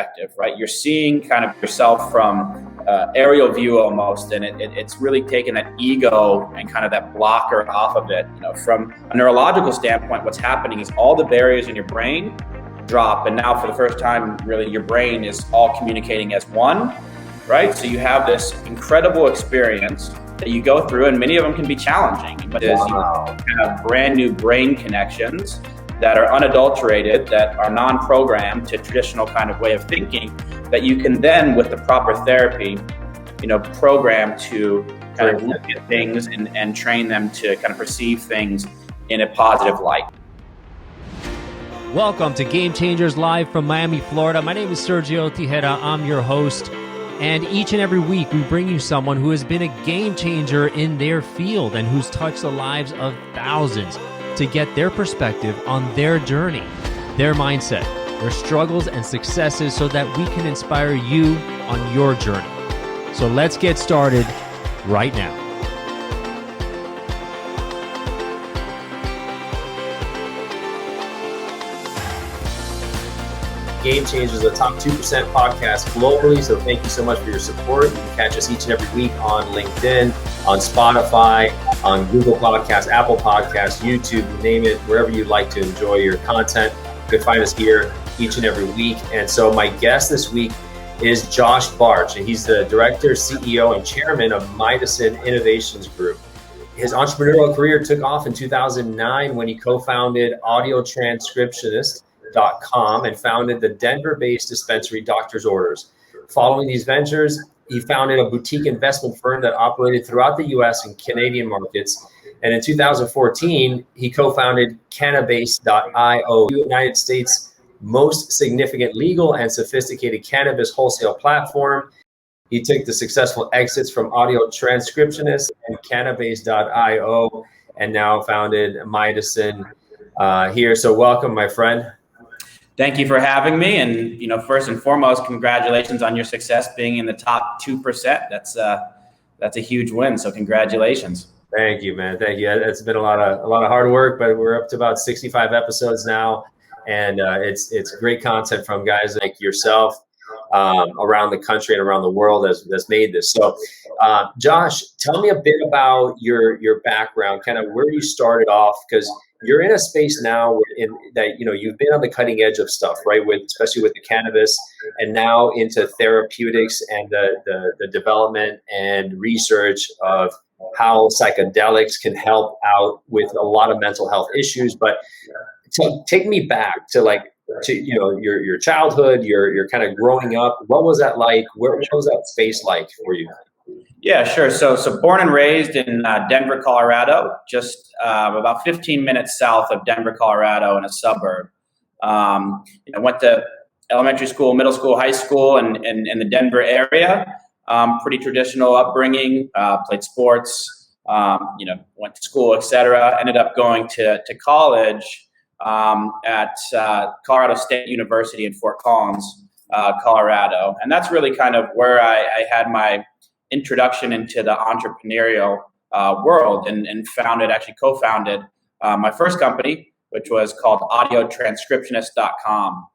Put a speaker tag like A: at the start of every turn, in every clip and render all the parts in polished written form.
A: perspective, right? You're seeing kind of yourself from aerial view almost, and it's really taken that ego and kind of that blocker off of it. From a neurological standpoint, what's happening is all the barriers in your brain drop, and now for the first time, really, your brain is all communicating as one, right? So you have this incredible experience that you go through, and many of them can be challenging, but you have brand new brain connections that are unadulterated, that are non-programmed to traditional kind of way of thinking, that you can then, with the proper therapy, program to kind of look at things and train them to kind of perceive things in a positive light.
B: Welcome to Gamechangers live from Miami, Florida. My name is Sergio Tigera. I'm your host. And each and every week, we bring you someone who has been a game changer in their field and who's touched the lives of thousands to get their perspective on their journey, their mindset, their struggles and successes so that we can inspire you on your journey. So let's get started right now.
C: Gamechangers is the top 2% podcast globally, so thank you so much for your support. You can catch us each and every week on LinkedIn, on Spotify, on Google Podcasts, Apple Podcasts, YouTube, you name it, wherever you'd like to enjoy your content. You can find us here each and every week. And so my guest this week is Josh Bartch, and he's the director, CEO, and chairman of Mydecine Innovations Group. His entrepreneurial career took off in 2009 when he co-founded audiotranscriptionist.com and founded the Denver-based dispensary Doctor's Orders. Following these ventures, he founded a boutique investment firm that operated throughout the US and Canadian markets. And in 2014, he co-founded cannabis.io, the United States' most significant legal and sophisticated cannabis wholesale platform. He took the successful exits from Audio Transcriptionist and cannabis.io and now founded Mydecine here. So welcome, my friend.
A: Thank you for having me. And, first and foremost, congratulations on your success being in the top 2%. That's a huge win. So congratulations.
C: Thank you, man. Thank you. It's been a lot of hard work, but we're up to about 65 episodes now. And it's great content from guys like yourself around the country and around the world that's made this. So, Josh, tell me a bit about your background, kind of where you started off, because you're in a space now that you've been on the cutting edge of stuff, right? Especially with the cannabis, and now into therapeutics and the development and research of how psychedelics can help out with a lot of mental health issues. But take me back to your childhood, your kind of growing up. What was that like? What was that space like for you?
A: Yeah, sure. So born and raised in Denver, Colorado, just about 15 minutes south of Denver, Colorado, in a suburb. Went to elementary school, middle school, high school, and in the Denver area. Pretty traditional upbringing. Played sports. Went to school, etc. Ended up going to college at Colorado State University in Fort Collins, Colorado, and that's really kind of where I had my introduction into the entrepreneurial world, and co-founded my first company, which was called audiotranscriptionist.com.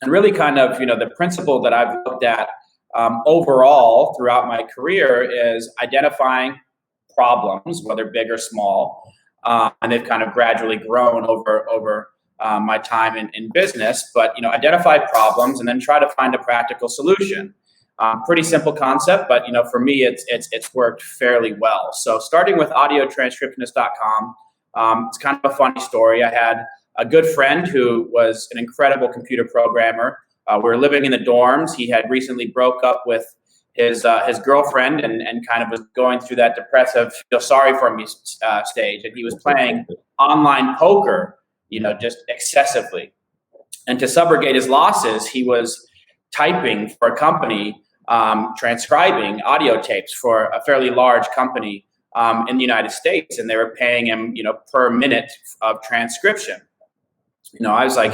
A: And really kind of, the principle that I've looked at overall throughout my career is identifying problems, whether big or small, and they've kind of gradually grown over my time in business, but, identify problems and then try to find a practical solution. Pretty simple concept, but for me, it's worked fairly well. So starting with audiotranscriptionist.com, it's kind of a funny story. I had a good friend who was an incredible computer programmer. We were living in the dorms. He had recently broke up with his girlfriend and kind of was going through that depressive, feel sorry for me stage. And he was playing online poker, just excessively. And to subrogate his losses, he was typing for a company, transcribing audio tapes for a fairly large company in the United States, and they were paying him, per minute of transcription. I was like,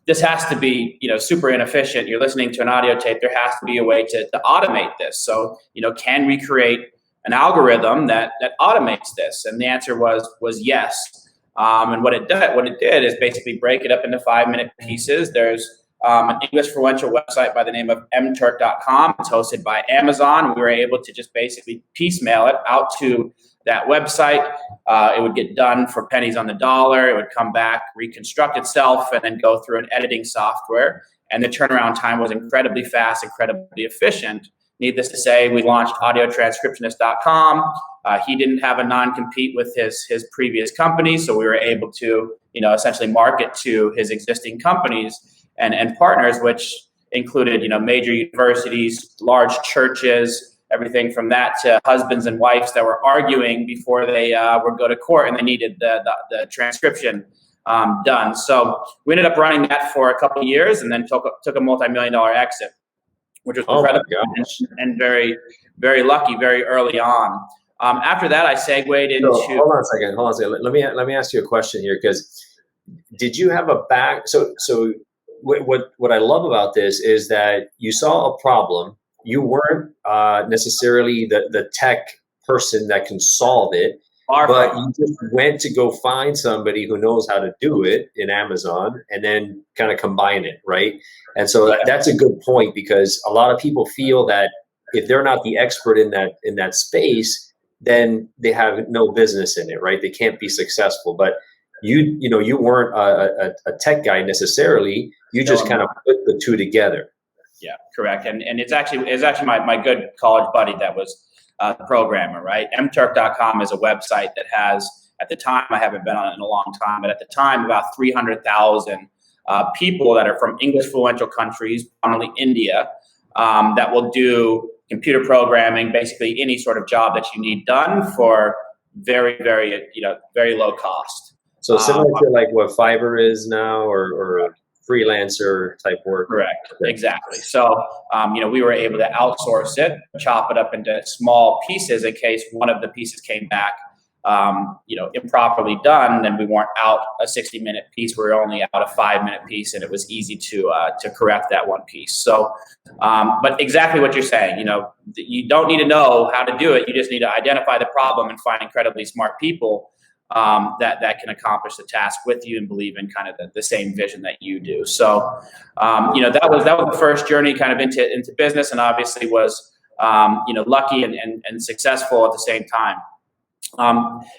A: this has to be, super inefficient. You're listening to an audio tape. There has to be a way to automate this. So, can we create an algorithm that automates this? And the answer was yes. And what it did is basically break it up into 5-minute pieces. There's an English-fluential website by the name of mturk.com. It's hosted by Amazon. We were able to just basically piecemeal it out to that website. It would get done for pennies on the dollar. It would come back, reconstruct itself, and then go through an editing software. And the turnaround time was incredibly fast, incredibly efficient. Needless to say, we launched audiotranscriptionist.com. He didn't have a non-compete with his previous company, so we were able to, essentially market to his existing companies and partners, which included, major universities, large churches, everything from that to husbands and wives that were arguing before they would go to court and they needed the transcription done. So we ended up running that for a couple of years and then took a multi-million-dollar exit, which was incredible and very, very lucky very early on. After that, I segued into.
C: Hold on a second. Let me ask you a question here, because did you have a back? So what I love about this is that you saw a problem. You weren't necessarily the tech person that can solve it, but you just went to go find somebody who knows how to do it in Amazon and then kind of combine it, right? And so that's a good point, because a lot of people feel that if they're not the expert in that space, then they have no business in it, right? They can't be successful. But you weren't a tech guy necessarily. You just kind of put the two together.
A: Yeah, correct. And it's actually my good college buddy that was the programmer, right? mturk.com is a website that has, at the time, I haven't been on it in a long time, but at the time, about 300,000 people that are from English fluential countries, primarily India, that will do computer programming, basically any sort of job that you need done for very, very, very low cost.
C: So similar to like what Fiverr is now, or freelancer type work.
A: Correct. Exactly. So, we were able to outsource it, chop it up into small pieces in case one of the pieces came back, improperly done, then we weren't out a 60-minute piece. We were only out a 5-minute piece, and it was easy to correct that one piece. So, but exactly what you're saying, you don't need to know how to do it. You just need to identify the problem and find incredibly smart people that can accomplish the task with you and believe in kind of the same vision that you do. So, that was the first journey kind of into business, and obviously was, lucky and successful at the same time.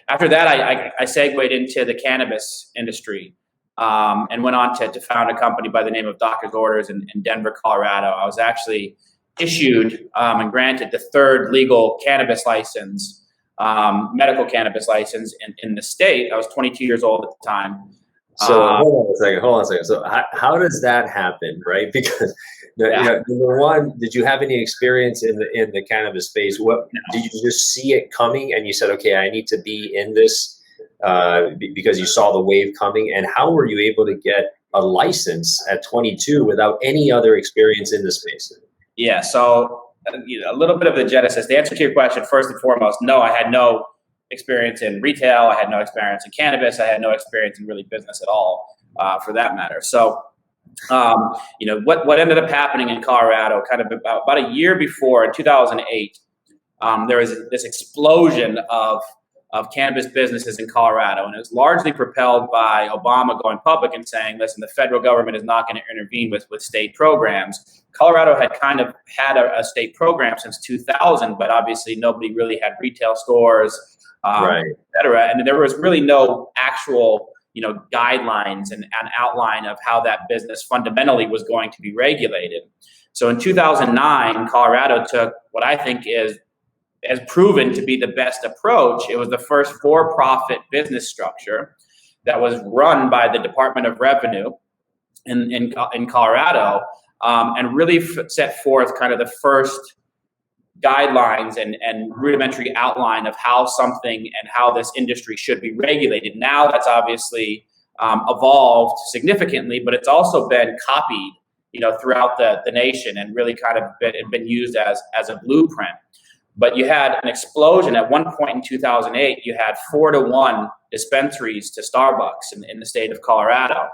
A: After that, I segued into the cannabis industry and went on to found a company by the name of Doctor's Orders in Denver, Colorado. I was actually issued and granted the third legal cannabis license, medical cannabis license in the state. I was 22 years old at the time.
C: So hold on a second. So how does that happen, right? Because number one, did you have any experience in the cannabis space? Did you just see it coming and you said, okay, I need to be in this because you saw the wave coming? And how were you able to get a license at 22 without any other experience in the space?
A: Yeah, so a little bit of the genesis. The answer to your question, first and foremost, no, I had no experience in retail. I had no experience in cannabis. I had no experience in really business at all, for that matter. So, what ended up happening in Colorado, kind of about a year before, in 2008, there was this explosion of cannabis businesses in Colorado, and it was largely propelled by Obama going public and saying, listen, the federal government is not going to intervene with state programs. Colorado had kind of had a state program since 2000, but obviously nobody really had retail stores, et cetera. And there was really no actual, guidelines and an outline of how that business fundamentally was going to be regulated. So in 2009, Colorado took what I think has proven to be the best approach. It was the first for-profit business structure that was run by the Department of Revenue in Colorado, and really set forth kind of the first guidelines and rudimentary outline of how something and how this industry should be regulated. Now that's obviously evolved significantly, but it's also been copied, throughout the nation and really kind of been used as a blueprint. But you had an explosion at one point in 2008. You had 4-to-1 dispensaries to Starbucks in the state of Colorado.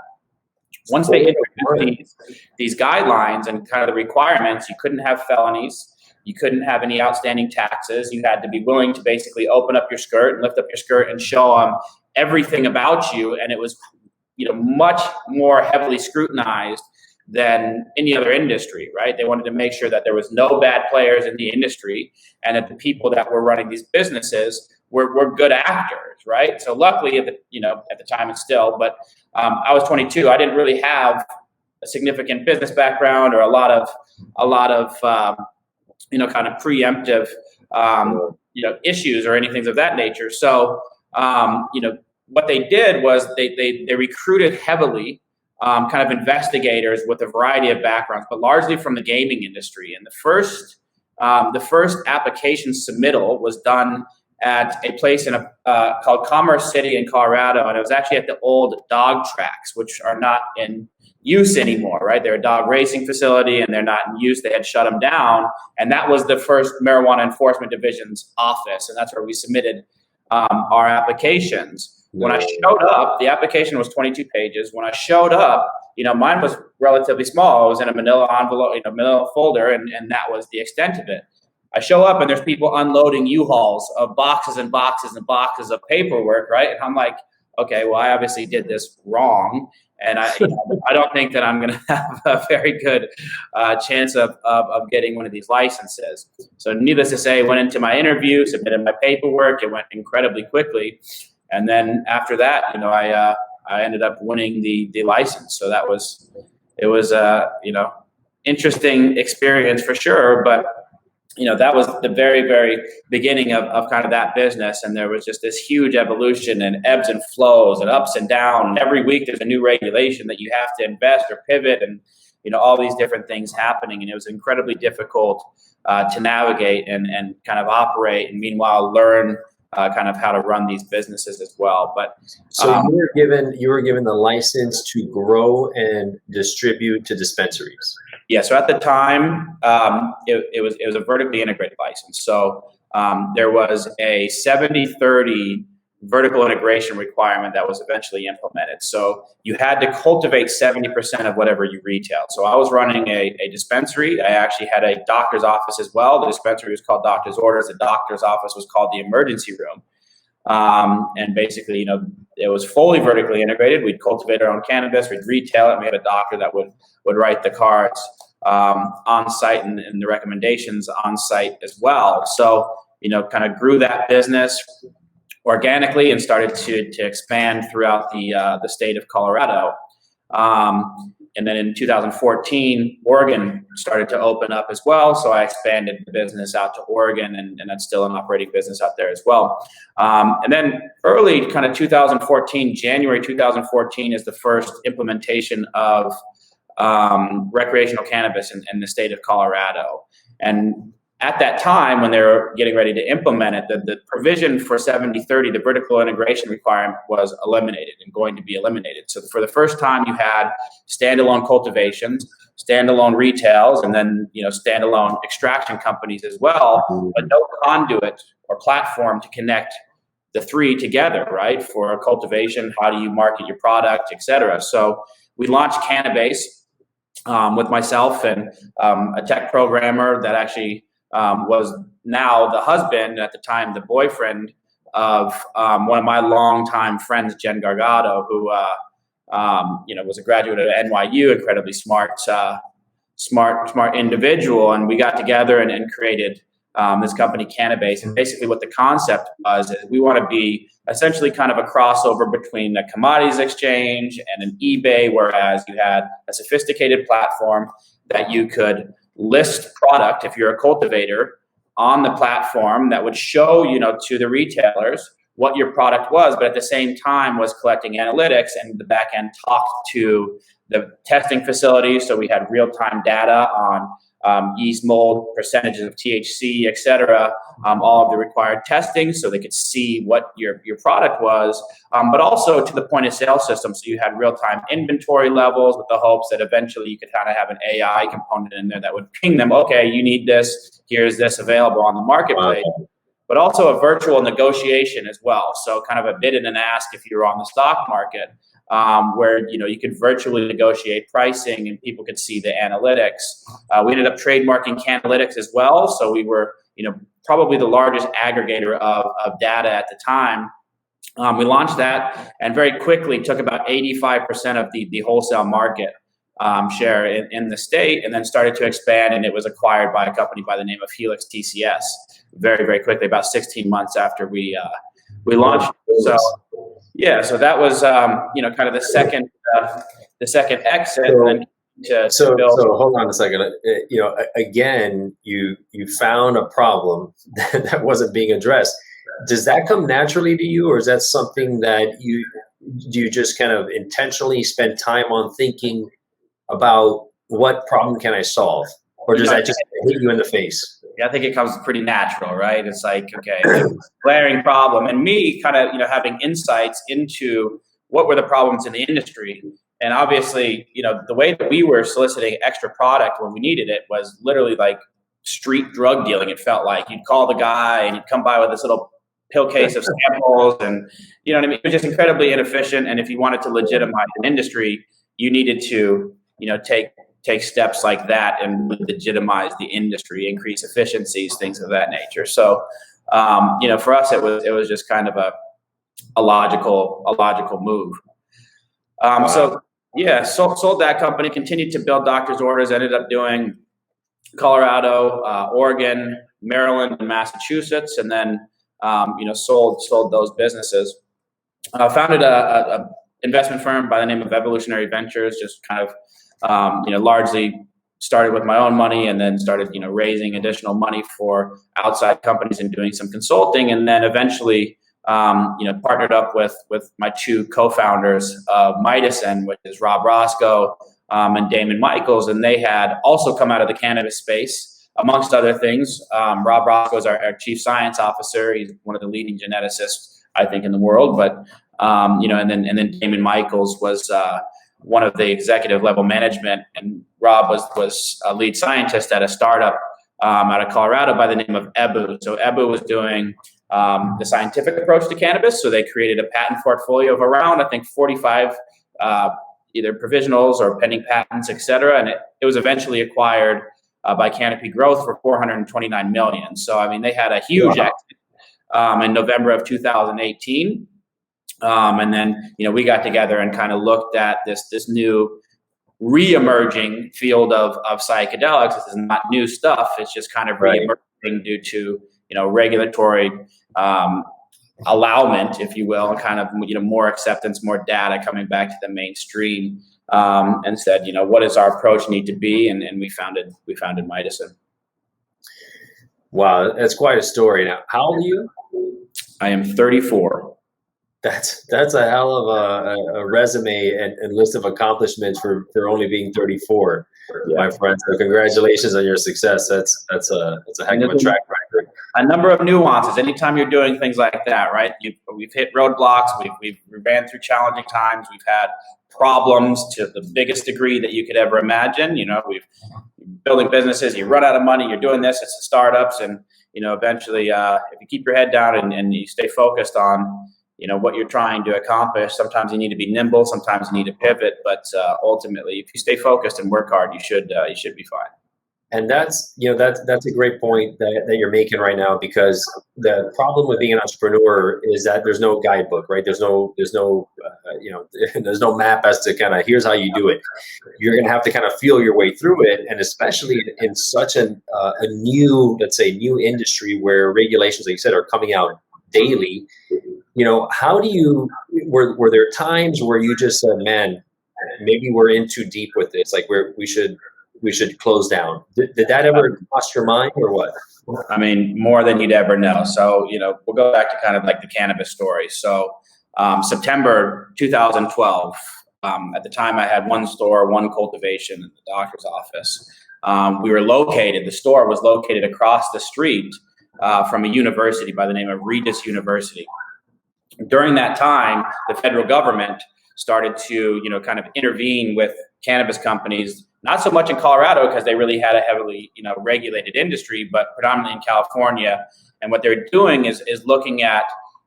A: Once they introduced these guidelines and kind of the requirements, you couldn't have felonies. You couldn't have any outstanding taxes. You had to be willing to basically open up your skirt and lift up your skirt and show them everything about you. And it was, much more heavily scrutinized than any other industry, right? They wanted to make sure that there was no bad players in the industry and that the people that were running these businesses were good actors, right? So luckily, at the time and still, but I was 22. I didn't really have a significant business background or a lot of kind of preemptive issues or anything of that nature. So what they did was they recruited heavily kind of investigators with a variety of backgrounds, but largely from the gaming industry. And the first application submittal was done at a place called Commerce City in Colorado, and it was actually at the old dog tracks, which are not in use anymore, right? They're a dog racing facility, and they're not in use. They had shut them down, and that was the first Marijuana Enforcement Division's office, and that's where we submitted our applications. When I showed up, the application was 22 pages. When I showed up, mine was relatively small. It was in a manila envelope, manila folder, and that was the extent of it. I show up and there's people unloading U-Hauls of boxes and boxes and boxes of paperwork, right? And I'm like, okay, well, I obviously did this wrong. And I don't think that I'm going to have a very good chance of getting one of these licenses. So needless to say, went into my interview, submitted my paperwork. It went incredibly quickly. And then after that, I ended up winning the license. So it was interesting experience for sure. But that was the very, very beginning of kind of that business. And there was just this huge evolution and ebbs and flows and ups and downs. And every week there's a new regulation that you have to invest or pivot and, all these different things happening. And it was incredibly difficult to navigate and kind of operate and meanwhile learn kind of how to run these businesses as well. But
C: so you were given the license to grow and distribute to dispensaries.
A: Yeah. So at the time, it was a vertically integrated license. So there was a 70-30 vertical integration requirement that was eventually implemented. So you had to cultivate 70% of whatever you retailed. So I was running a dispensary. I actually had a doctor's office as well. The dispensary was called Doctor's Orders. The doctor's office was called the emergency room. And basically, it was fully vertically integrated. We'd cultivate our own cannabis. We'd retail it. And we had a doctor that would write the cards on site and the recommendations on site as well. So, kind of grew that business organically and started to expand throughout the state of Colorado. And then in 2014, Oregon started to open up as well. So I expanded the business out to Oregon, and that's still an operating business out there as well. And then early kind of 2014, January 2014 is the first implementation of recreational cannabis in the state of Colorado. And at that time, when they were getting ready to implement it, the provision for 70-30, the vertical integration requirement, was eliminated and going to be eliminated. So for the first time, you had standalone cultivations, standalone retails, and then standalone extraction companies as well, but no conduit or platform to connect the three together, right? For cultivation, how do you market your product, et cetera. So we launched Cannabis with myself and a tech programmer that actually was now the husband, at the time the boyfriend of one of my longtime friends, Jen Gargado, who was a graduate at NYU, incredibly smart individual, and we got together and created this company, Cannabis. And basically, what the concept was is we want to be essentially kind of a crossover between a commodities exchange and an eBay, whereas you had a sophisticated platform that you could list product, if you're a cultivator, on the platform that would show, to the retailers what your product was, but at the same time was collecting analytics, and the back end talked to the testing facilities. So we had real-time data on yeast mold, percentages of THC, et cetera, all of the required testing, so they could see what your product was, but also to the point of sale system. So you had real-time inventory levels with the hopes that eventually you could kind of have an AI component in there that would ping them, okay, you need this, here's this available on the marketplace. Wow. But also a virtual negotiation as well. So kind of a bid and an ask if you're on the stock market, where you could virtually negotiate pricing and people could see the analytics. We ended up trademarking Canalytics as well, so we were probably the largest aggregator of data at the time. We launched that and very quickly took about 85% of the wholesale market share in the state, and then started to expand, and it was acquired by a company by the name of Helix TCS very, very quickly, about 16 months after we launched. So yeah, so that was kind of the second exit.
C: So,
A: and then
C: so
A: build.
C: hold on a second. Again, you found a problem that wasn't being addressed. Does that come naturally to you, or is that something that you just kind of intentionally spend time on thinking about what problem can I solve, or does that just hit you in the face?
A: Yeah, I think it comes pretty natural, right? It's like, okay, glaring problem, and me kind of having insights into what were the problems in the industry. And obviously, the way that we were soliciting extra product when we needed it was literally like street drug dealing. It felt like you'd call the guy and he'd come by with this little pill case of samples, and you know what I mean? It was just incredibly inefficient. And if you wanted to legitimize an industry, you needed to, take steps like that and legitimize the industry, increase efficiencies, things of that nature. So, for us, it was just kind of a logical move. So yeah, sold that company, continued to build doctor's orders, ended up doing Colorado, Oregon, Maryland, and Massachusetts, and then sold those businesses. Founded a investment firm by the name of Evolutionary Ventures, just kind of largely started with my own money, and then started raising additional money for outside companies and doing some consulting, and then eventually partnered up with my two co-founders of Mydecine, which is Rob Roscoe and Damon Michaels, and they had also come out of the cannabis space, amongst other things. Rob Roscoe is our chief science officer. He's one of the leading geneticists, I think, in the world. But and then Damon Michaels was one of the executive level management, and Rob was a lead scientist at a startup out of Colorado by the name of EBU. So EBU was doing the scientific approach to cannabis. So they created a patent portfolio of around, I think, 45 either provisionals or pending patents, et cetera. And it was eventually acquired by Canopy Growth for $429 million. So, I mean, they had a huge exit in November of 2018. And then, we got together and kind of looked at this new re-emerging field of psychedelics. This is not new stuff. It's just kind of re-emerging due to, regulatory allowment, if you will, and kind of, more acceptance, more data coming back to the mainstream, and said, what does our approach need to be? And we founded Mydecine.
C: Wow, that's quite a story. Now, how old are you?
A: I am 34.
C: That's a hell of a resume and list of accomplishments for only being 34, my friend. So congratulations on your success. That's a heck of a track record.
A: A number of nuances. Anytime you're doing things like that, right? We've hit roadblocks. We've ran through challenging times. We've had problems to the biggest degree that you could ever imagine. We've building businesses. You run out of money. You're doing this. It's the startups, and eventually, if you keep your head down and you stay focused on what you're trying to accomplish, sometimes you need to be nimble, sometimes you need to pivot, but ultimately, if you stay focused and work hard, you should be fine.
C: And that's a great point that you're making right now, because the problem with being an entrepreneur is that there's no guidebook, right? There's no map as to kind of here's how you do it. You're going to have to kind of feel your way through it, and especially in such a new, let's say, new industry where regulations, like you said, are coming out daily. How do you, were there times where you just said, man, maybe we're in too deep with this, like we should close down? Did that ever cross your mind, or what?
A: I mean, more than you'd ever know. So, we'll go back to kind of like the cannabis story. So September 2012, at the time I had one store, one cultivation in the doctor's office. The store was located across the street from a university by the name of Regis University. During that time, the federal government started to, kind of intervene with cannabis companies, not so much in Colorado because they really had a heavily, regulated industry, but predominantly in California. And what they're doing is looking at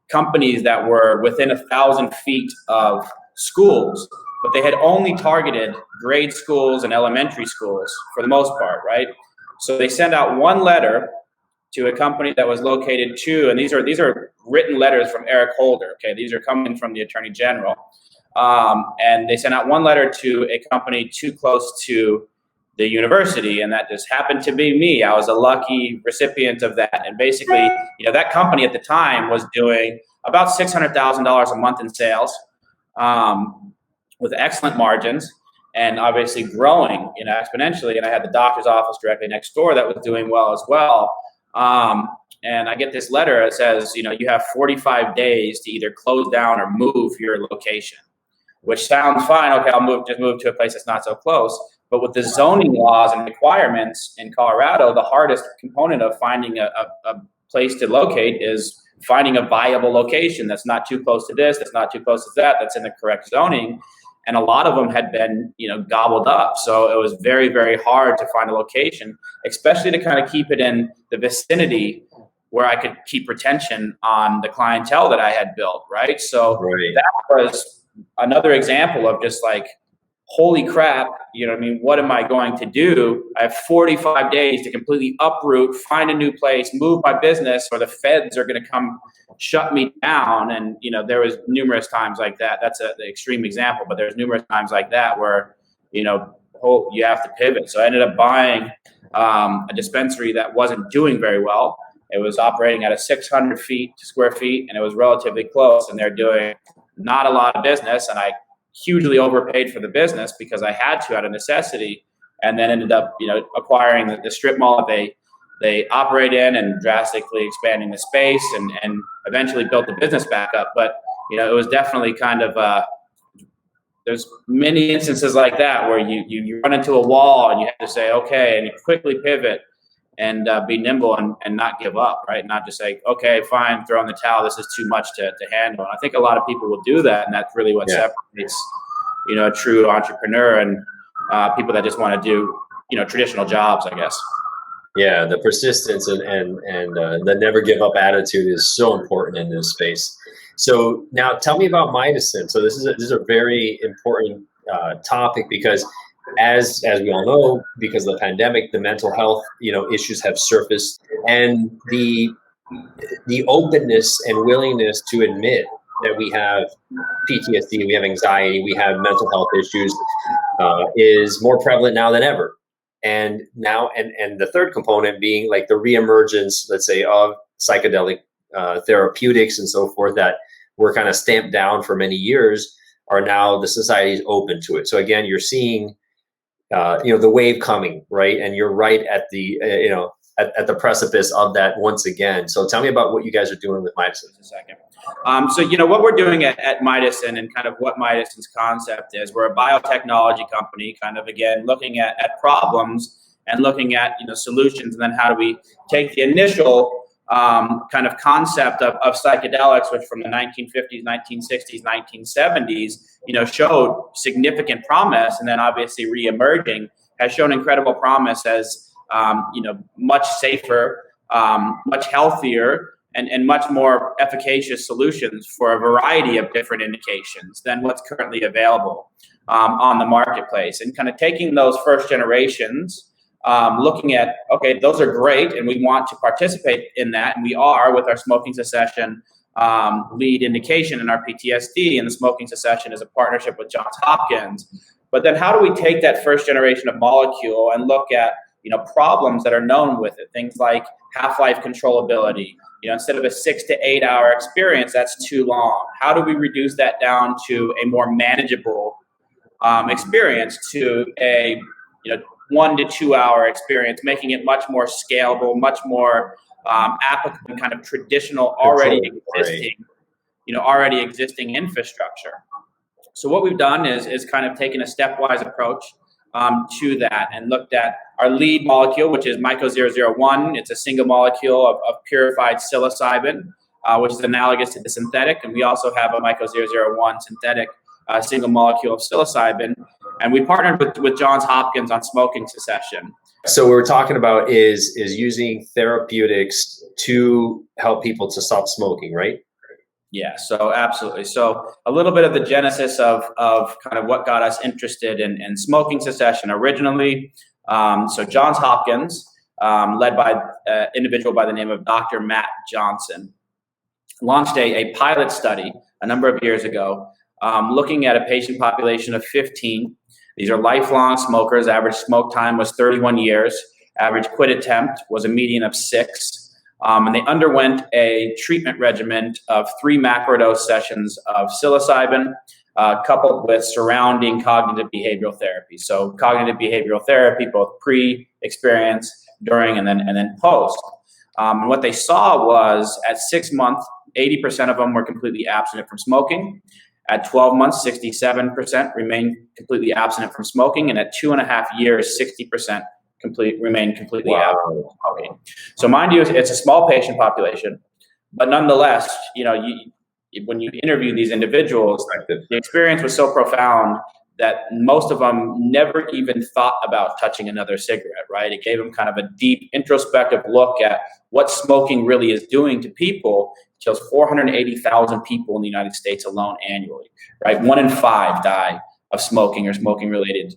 A: companies that were within 1,000 feet of schools, but they had only targeted grade schools and elementary schools for the most part, right? So they sent out one letter to a company that was located and these are written letters from Eric Holder. Okay, these are coming from the Attorney General. And they sent out one letter to a company too close to the university, and that just happened to be me. I was a lucky recipient of that. And basically, that company at the time was doing about $600,000 a month in sales, with excellent margins, and obviously growing, exponentially. And I had the doctor's office directly next door that was doing well as well. And I get this letter that says, you have 45 days to either close down or move your location, which sounds fine. Okay, I'll just move to a place that's not so close. But with the zoning laws and requirements in Colorado, the hardest component of finding a place to locate is finding a viable location that's not too close to this, that's not too close to that, that's in the correct zoning. And a lot of them had been, gobbled up. So it was very, very hard to find a location, especially to kind of keep it in the vicinity where I could keep retention on the clientele that I had built, right? So that was another example of just like, holy crap, what am I going to do? I have 45 days to completely uproot, find a new place, move my business, or the feds are going to come shut me down. And, there was numerous times like that. That's the extreme example, but there's numerous times like that where, you have to pivot. So I ended up buying a dispensary that wasn't doing very well. It was operating at a 600 square feet, and it was relatively close, and they're doing not a lot of business. And I hugely overpaid for the business because I had to out of necessity, and then ended up, acquiring the strip mall that they operate in, and drastically expanding the space, and eventually built the business back up. But, it was definitely kind of, there's many instances like that where you run into a wall and you have to say, okay, and you quickly pivot and be nimble and not give up, right? Not just say, okay, fine, throw in the towel. This is too much to handle. And I think a lot of people will do that, and that's really what separates, a true entrepreneur and people that just want to do, traditional jobs, I guess.
C: Yeah, the persistence and the never give up attitude is so important in this space. So now tell me about Mydecine. So this is a very important topic, because as we all know, because of the pandemic, the mental health issues have surfaced, and the openness and willingness to admit that we have PTSD, we have anxiety, we have mental health issues is more prevalent now than ever. And now, and the third component being like the reemergence, let's say, of psychedelic therapeutics and so forth that were kind of stamped down for many years, are now the society is open to it. So again, you're seeing the wave coming, right? And you're right at the at the precipice of that once again. So tell me about what you guys are doing with Mydecine.
A: A second. So what we're doing at Mydecine, and kind of what Mydecine's concept is, we're a biotechnology company, kind of again looking at problems and looking at solutions, and then how do we take the initial kind of concept of psychedelics, which from the 1950s, 1960s, 1970s, showed significant promise, and then obviously re-emerging has shown incredible promise as much safer, much healthier, and much more efficacious solutions for a variety of different indications than what's currently available on the marketplace. And kind of taking those first generations, looking at, okay, those are great, and we want to participate in that, and we are with our smoking cessation lead indication in our PTSD, and the smoking cessation is a partnership with Johns Hopkins. But then how do we take that first generation of molecule and look at problems that are known with it, things like half-life controllability. Instead of a 6 to 8 hour experience, that's too long. How do we reduce that down to a more manageable experience, to a 1 to 2 hour experience, making it much more scalable, much more applicable, kind of traditional, already existing infrastructure. So what we've done is kind of taken a stepwise approach to that, and looked at our lead molecule, which is Myco-001. It's a single molecule of purified psilocybin, which is analogous to the synthetic. And we also have a Myco-001 synthetic single molecule of psilocybin. And we partnered with Johns Hopkins on smoking cessation.
C: So what we're talking about is using therapeutics to help people to stop smoking, right?
A: Yeah, so absolutely. So a little bit of the genesis of kind of what got us interested in smoking cessation originally. So Johns Hopkins, led by an individual by the name of Dr. Matt Johnson, launched a pilot study a number of years ago looking at a patient population of 15. These are lifelong smokers. Average smoke time was 31 years. Average quit attempt was a median of 6. And they underwent a treatment regimen of 3 macrodose sessions of psilocybin, coupled with surrounding cognitive behavioral therapy. So cognitive behavioral therapy, both pre-experience, during, and then post. And what they saw was at 6 months, 80% of them were completely abstinent from smoking. At 12 months, 67% remained completely abstinent from smoking. And at 2.5 years, 60% remained completely abstinent from smoking. So mind you, it's a small patient population, but nonetheless, when you interview these individuals, the experience was so profound that most of them never even thought about touching another cigarette, right? It gave them kind of a deep introspective look at what smoking really is doing to people. It kills 480,000 people in the United States alone annually, right? 1 in 5 die of smoking or smoking-related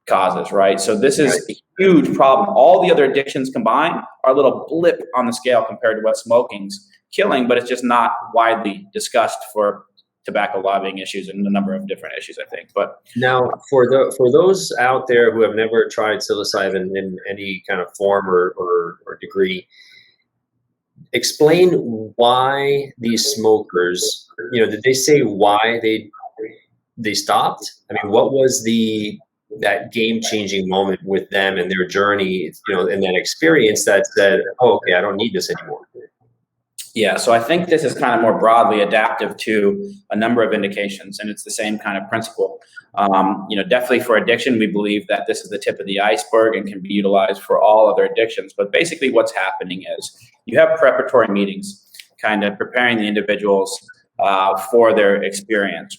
A: causes, right? So this is a huge problem. All the other addictions combined are a little blip on the scale compared to what smoking's killing, but it's just not widely discussed for tobacco lobbying issues and a number of different issues, I think. But
C: now, for those out there who have never tried psilocybin in any kind of form or degree, explain why these smokers, did they say why they stopped? I mean, what was that game-changing moment with them and their journey, and that experience that said, oh, okay, I don't need this anymore?
A: Yeah, so I think this is kind of more broadly adaptive to a number of indications, and it's the same kind of principle. Definitely for addiction, we believe that this is the tip of the iceberg and can be utilized for all other addictions. But basically what's happening is you have preparatory meetings, kind of preparing the individuals for their experience.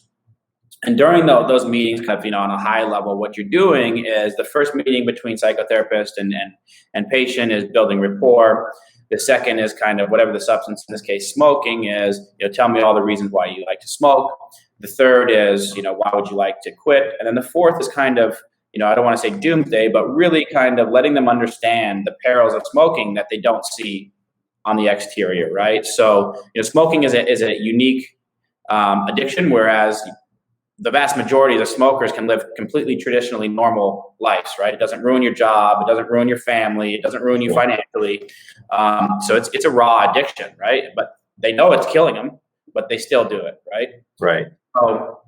A: And during those meetings, kind of, on a high level, what you're doing is the first meeting between psychotherapist and patient is building rapport. The second is kind of whatever the substance, in this case, smoking is, tell me all the reasons why you like to smoke. The third is, why would you like to quit? And then the fourth is kind of, I don't want to say doomsday, but really kind of letting them understand the perils of smoking that they don't see on the exterior, right? So, smoking is a unique addiction, whereas the vast majority of the smokers can live completely traditionally normal lives, right? It doesn't ruin your job. It doesn't ruin your family. It doesn't ruin you financially. So it's a raw addiction, right? But they know it's killing them, but they still do it, right?
C: Right.
A: So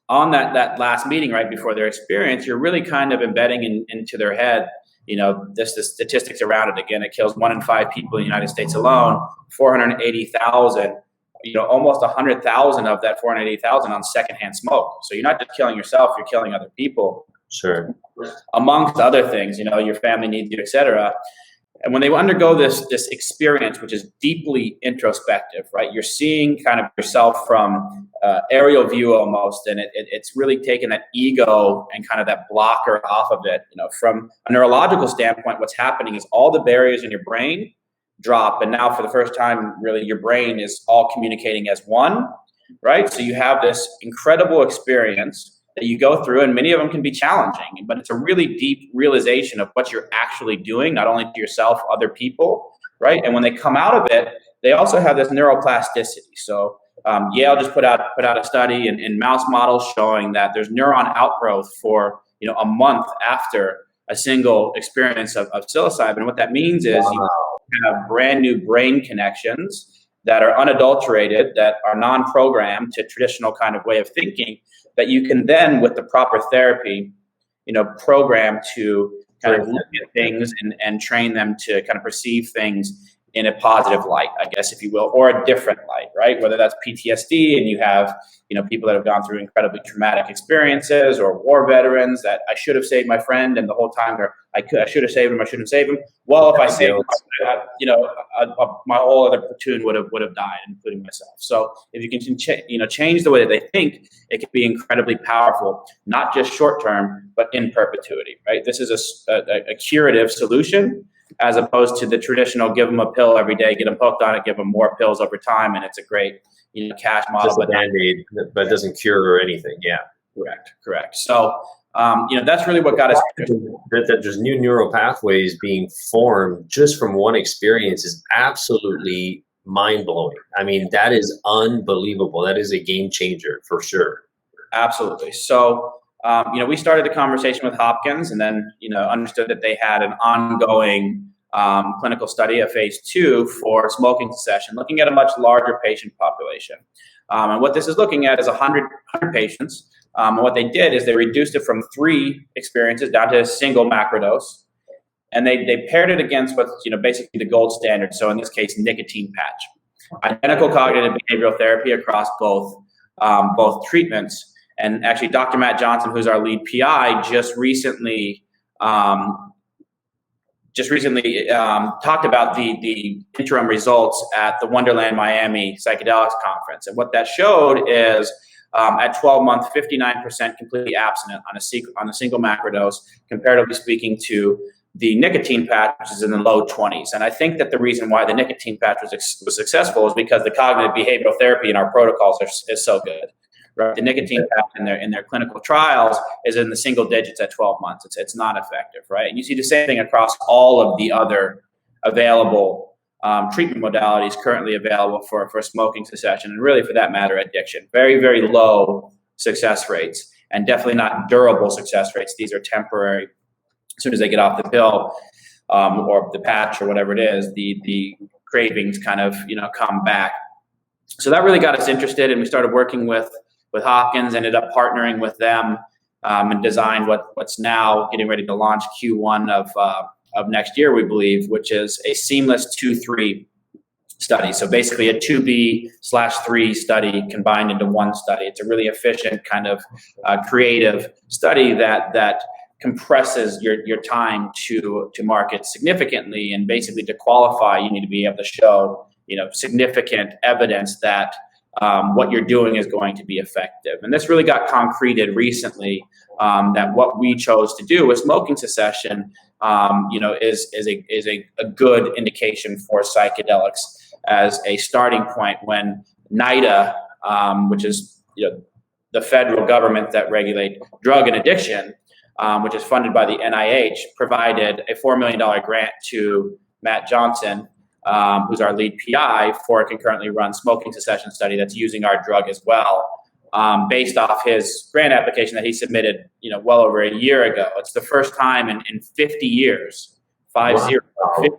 A: on that last meeting, right before their experience, you're really kind of embedding into their head, the statistics around it. Again, it kills 1 in 5 people in the United States alone, 480,000. Almost 100,000 of that 480,000 on secondhand smoke. So you're not just killing yourself, you're killing other people.
C: Sure.
A: Amongst other things, your family needs you, et cetera. And when they undergo this experience, which is deeply introspective, right? You're seeing kind of yourself from aerial view almost, and it's really taken that ego and kind of that blocker off of it. From a neurological standpoint, what's happening is all the barriers in your brain drop, and now for the first time, really, your brain is all communicating as one, right? So you have this incredible experience that you go through, and many of them can be challenging, but it's a really deep realization of what you're actually doing, not only to yourself, other people, right? And when they come out of it, they also have this neuroplasticity. So Yale just put out a study in mouse models showing that there's neuron outgrowth for a month after a single experience of psilocybin. And what that means is you have brand new brain connections that are unadulterated, that are non-programmed to traditional kind of way of thinking, that you can then, with the proper therapy, program to kind of look at things and train them to kind of perceive things in a positive light, I guess, if you will, or a different light, right? Whether that's PTSD and you have, people that have gone through incredibly traumatic experiences, or war veterans that I should have saved my friend, and the whole time I should have saved him, I shouldn't save him. Well, if I saved him, my whole other platoon would have died, including myself. So if you can, change the way that they think, it can be incredibly powerful, not just short term, but in perpetuity, right? This is a curative solution, as opposed to the traditional give them a pill every day, get them hooked on it, give them more pills over time, and it's a great cash model.
C: Just a Band-Aid, but it doesn't cure anything. Yeah.
A: Correct. So that's really what got us.
C: That there's new neural pathways being formed just from one experience is absolutely mind-blowing. I mean, that is unbelievable. That is a game changer for sure.
A: absolutely. So, we started the conversation with Hopkins, and then, understood that they had an ongoing clinical study, a phase 2 for smoking cessation, looking at a much larger patient population. And what this is looking at is 100 patients. And what they did is they reduced it from 3 experiences down to a single macrodose. And they paired it against what's, basically the gold standard. So in this case, nicotine patch. Identical cognitive behavioral therapy across both treatments. And actually, Dr. Matt Johnson, who's our lead PI, just recently talked about the interim results at the Wonderland Miami Psychedelics Conference. And what that showed is at 12 months, 59% completely abstinent on a single macrodose, comparatively speaking to the nicotine patch, which is in the low 20s. And I think that the reason why the nicotine patch was successful is because the cognitive behavioral therapy in our protocols is so good. Right? The nicotine patch in their clinical trials is in the single digits at 12 months. It's not effective, right? And you see the same thing across all of the other available treatment modalities currently available for smoking cessation, and really, for that matter, addiction. Very, very low success rates, and definitely not durable success rates. These are temporary. As soon as they get off the pill or the patch or whatever it is, the cravings kind of come back. So that really got us interested, and we started working with Hopkins. Ended up partnering with them and designed what's now getting ready to launch Q1 of next year, we believe, which is a seamless 2-3 study. So basically a 2B/3 study combined into one study. It's a really efficient kind of creative study that compresses your time to market significantly. And basically, to qualify, you need to be able to show significant evidence that what you're doing is going to be effective. And this really got concreted recently, that what we chose to do with smoking cessation is a good indication for psychedelics as a starting point when NIDA, which is the federal government that regulate drug and addiction, which is funded by the NIH, provided a $4 million grant to Matt Johnson, who's our lead PI, for a concurrently run smoking cessation study that's using our drug as well, based off his grant application that he submitted, well over a year ago. It's the first time in 50 years, 50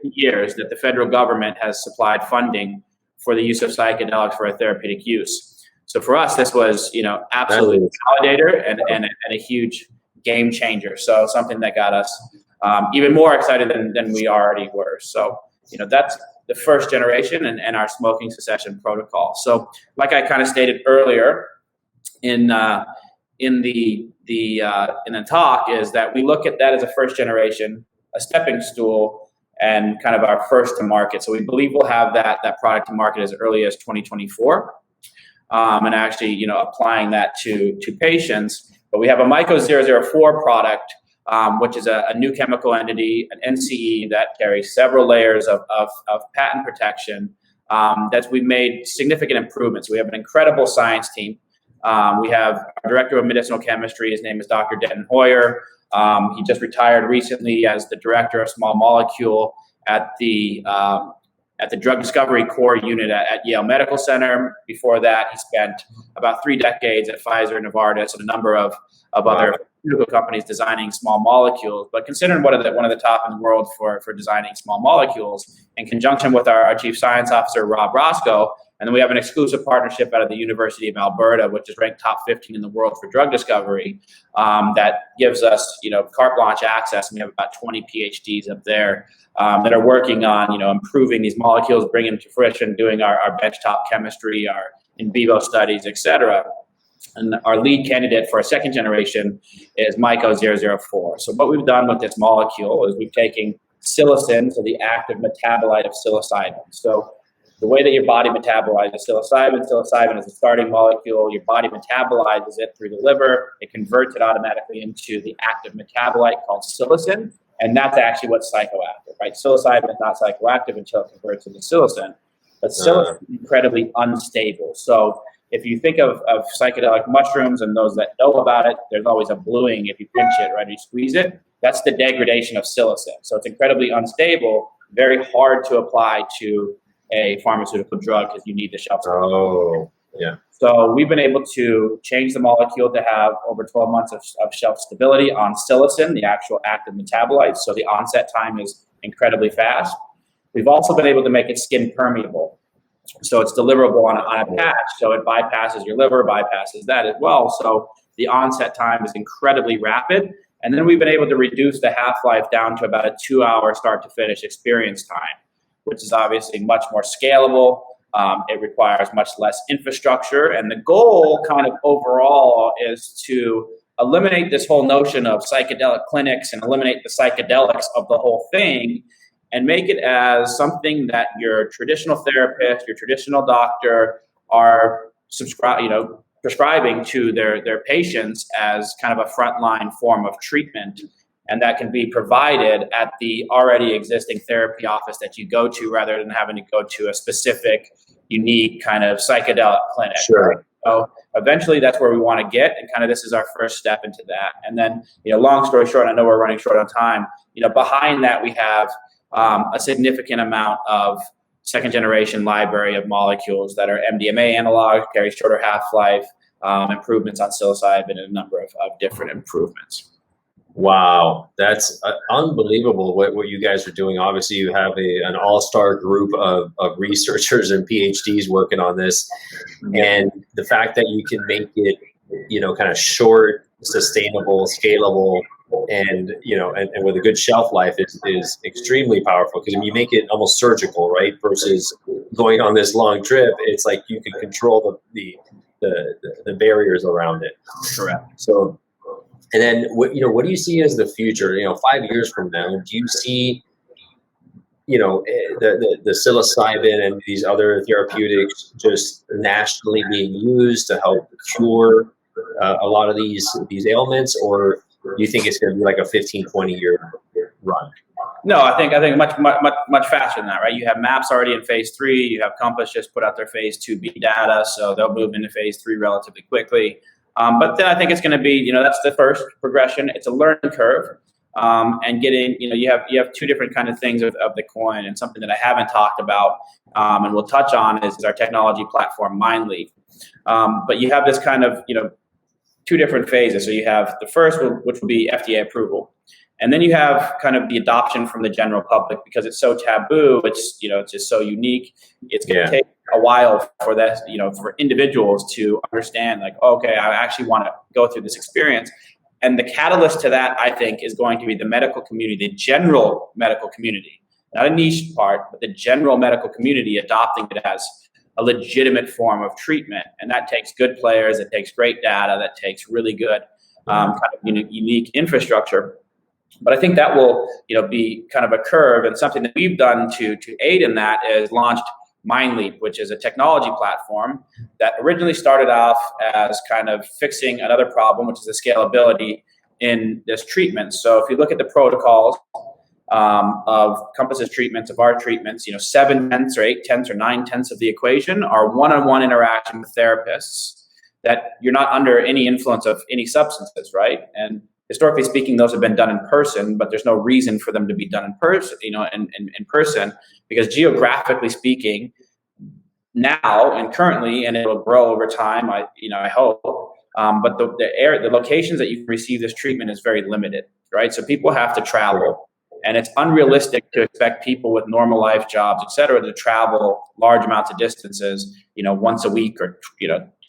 A: years, that the federal government has supplied funding for the use of psychedelics for a therapeutic use. So for us, this was, absolutely validator and a huge game changer. So something that got us even more excited than we already were. So, that's the first generation and our smoking cessation protocol. So like I kind of stated earlier in the talk, is that we look at that as a first generation, a stepping stool, and kind of our first to market. So we believe we'll have that product to market as early as 2024, and actually, applying that to patients. But we have a Myco 004 product, which is a new chemical entity, an NCE that carries several layers of patent protection. We've made significant improvements. We have an incredible science team. We have our director of medicinal chemistry. His name is Dr. Denton Hoyer. He just retired recently as the director of small molecule at the drug discovery core unit at Yale Medical Center. Before that, he spent about 3 decades at Pfizer, Novartis, and a number of other pharmaceutical companies designing small molecules. But considered one of the top in the world for designing small molecules, in conjunction with our chief science officer, Rob Roscoe. And then we have an exclusive partnership out of the University of Alberta, which is ranked top 15 in the world for drug discovery, that gives us, carte blanche access. And we have about 20 PhDs up there that are working on, improving these molecules, bringing them to fruition, doing our benchtop chemistry, our in vivo studies, et cetera. And our lead candidate for a second generation is Myco 004. So what we've done with this molecule is we've taken psilocin, so the active metabolite of psilocybin. So the way that your body metabolizes psilocybin is a starting molecule. Your body metabolizes it through the liver. It converts it automatically into the active metabolite called psilocin. And that's actually what's psychoactive, right? Psilocybin is not psychoactive until it converts into psilocin. But psilocin is incredibly unstable. So if you think of psychedelic mushrooms, and those that know about it, there's always a bluing if you pinch it, right? You squeeze it. That's the degradation of psilocin. So it's incredibly unstable, very hard to apply to a pharmaceutical drug because you need the shelf.
C: Oh, yeah.
A: So we've been able to change the molecule to have over 12 months of shelf stability on psilocin, the actual active metabolite. So the onset time is incredibly fast. We've also been able to make it skin permeable. So it's deliverable on a patch. So it bypasses your liver, bypasses that as well. So the onset time is incredibly rapid. And then we've been able to reduce the half-life down to about a 2-hour start to finish experience time, which is obviously much more scalable. It requires much less infrastructure. And the goal kind of overall is to eliminate this whole notion of psychedelic clinics and eliminate the psychedelics of the whole thing and make it as something that your traditional therapist, your traditional doctor are prescribing to their patients as kind of a frontline form of treatment. And that can be provided at the already existing therapy office that you go to rather than having to go to a specific, unique kind of psychedelic clinic.
C: Sure.
A: Right? So eventually that's where we want to get. And kind of this is our first step into that. And then, long story short, I know we're running short on time, behind that we have a significant amount of second generation library of molecules that are MDMA analogs, carry shorter half-life, improvements on psilocybin, and a number of different improvements.
C: Wow, that's unbelievable what you guys are doing. Obviously, you have an all-star group of researchers and PhDs working on this. And the fact that you can make it, kind of short, sustainable, scalable, and with a good shelf life is extremely powerful, because you make it almost surgical, right? Versus going on this long trip, it's like you can control the barriers around it.
A: Correct.
C: So, and then what do you see as the future? 5 years from now, do you see the psilocybin and these other therapeutics just nationally being used to help cure a lot of these ailments, or do you think it's going to be like a 15-20 year run?
A: No, I think much faster than that, right? You have MAPS already in phase 3. You have Compass just put out their phase 2B data, so they'll move into phase 3 relatively quickly. But then I think it's going to be, that's the first progression. It's a learning curve, and getting, you have two different kind of things of the coin, and something that I haven't talked about, and we'll touch on is our technology platform, MindLeap. But you have this kind of, two different phases. So you have the first, which will be FDA approval. And then you have kind of the adoption from the general public, because it's so taboo. It's, it's just so unique. It's going to take a while for that, for individuals to understand, like, okay, I actually want to go through this experience. And the catalyst to that, I think, is going to be the medical community, the general medical community, not a niche part, but the general medical community adopting it as a legitimate form of treatment. And that takes good players, it takes great data, that takes really good kind of unique infrastructure. But I think that will, be kind of a curve, and something that we've done to aid in that is launched MindLeap, which is a technology platform that originally started off as kind of fixing another problem, which is the scalability in this treatment. So if you look at the protocols of Compass's treatments, of our treatments, 7/10 or 8/10 or 9/10 of the equation are one-on-one interaction with therapists that you're not under any influence of any substances, right? And historically speaking, those have been done in person, but there's no reason for them to be done in person, in person, because geographically speaking, now and currently, and it'll grow over time, I hope, but the locations that you can receive this treatment is very limited, right? So people have to travel. And it's unrealistic to expect people with normal life jobs, et cetera, to travel large amounts of distances, once a week or,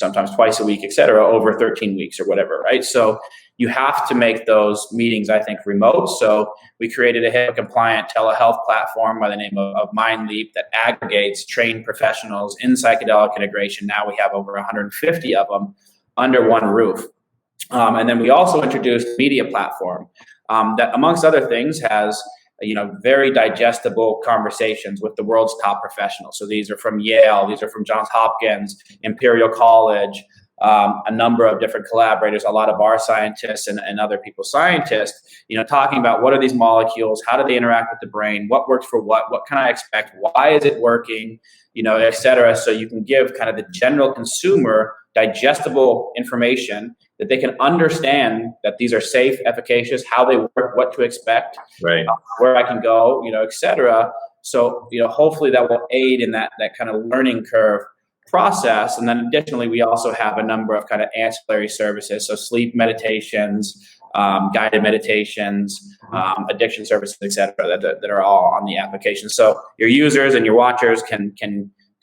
A: sometimes twice a week, et cetera, over 13 weeks or whatever, right? So you have to make those meetings, I think, remote. So we created a HIPAA-compliant telehealth platform by the name of MindLeap that aggregates trained professionals in psychedelic integration. Now we have over 150 of them under one roof. And then we also introduced a media platform that, amongst other things, has very digestible conversations with the world's top professionals. So these are from Yale, these are from Johns Hopkins, Imperial College, a number of different collaborators, a lot of our scientists and other people's scientists, talking about what are these molecules, how do they interact with the brain, what works for what can I expect, why is it working, et cetera. So you can give kind of the general consumer digestible information that they can understand that these are safe, efficacious, how they work, what to expect,
C: right,
A: where I can go, et cetera. So, hopefully that will aid in that kind of learning curve process. And then additionally, we also have a number of kind of ancillary services. So sleep meditations, guided meditations, addiction services, et cetera, that are all on the application. So your users and your watchers can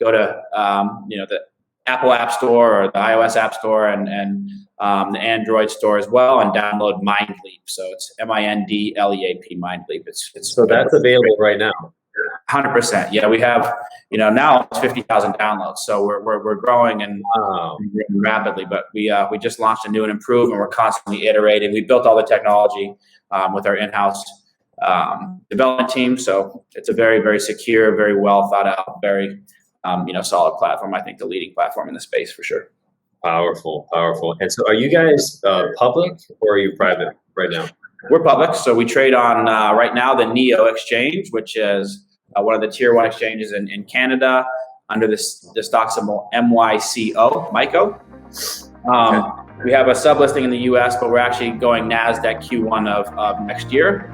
A: go to, the Apple App Store or the iOS App Store and the Android store as well, and download MindLeap. So it's MINDLEAP, MindLeap.
C: So that's available right now.
A: 100%. Yeah, we have, now it's 50,000 downloads. So we're growing and rapidly. But we just launched a new and improved, and we're constantly iterating. We built all the technology with our in-house development team. So it's a very, very secure, very well thought out, very solid platform. I think the leading platform in the space for sure.
C: Powerful. And so, are you guys public or are you private right now?
A: We're public, so we trade on right now the NEO exchange, which is one of the tier 1 exchanges in Canada under the stock symbol MYCO. We have a sub-listing in the US, but we're actually going NASDAQ Q1 of next year,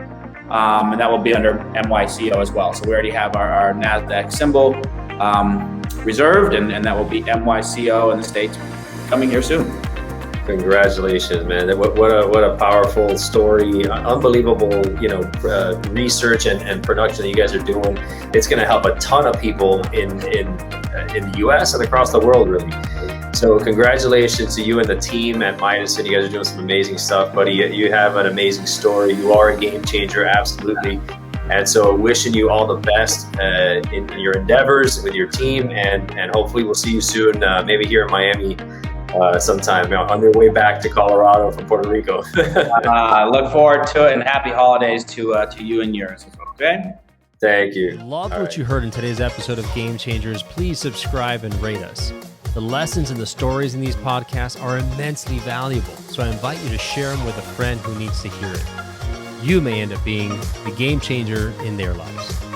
A: and that will be under MYCO as well. So we already have our NASDAQ symbol reserved, and that will be MYCO in the States coming here soon.
C: Congratulations, man. What a powerful story. Unbelievable, research and production that you guys are doing. It's going to help a ton of people in the US and across the world, really. So congratulations to you and the team at Mydecine. You guys are doing some amazing stuff, buddy. You have an amazing story. You are a game changer, absolutely. And so wishing you all the best in your endeavors with your team, and hopefully we'll see you soon, maybe here in Miami sometime on your way back to Colorado from Puerto Rico.
A: I look forward to it, and happy holidays to you and yours. Okay?
C: Thank you.
B: Love what you heard in today's episode of Game Changers. Please subscribe and rate us. The lessons and the stories in these podcasts are immensely valuable, so I invite you to share them with a friend who needs to hear it. You may end up being the game changer in their lives.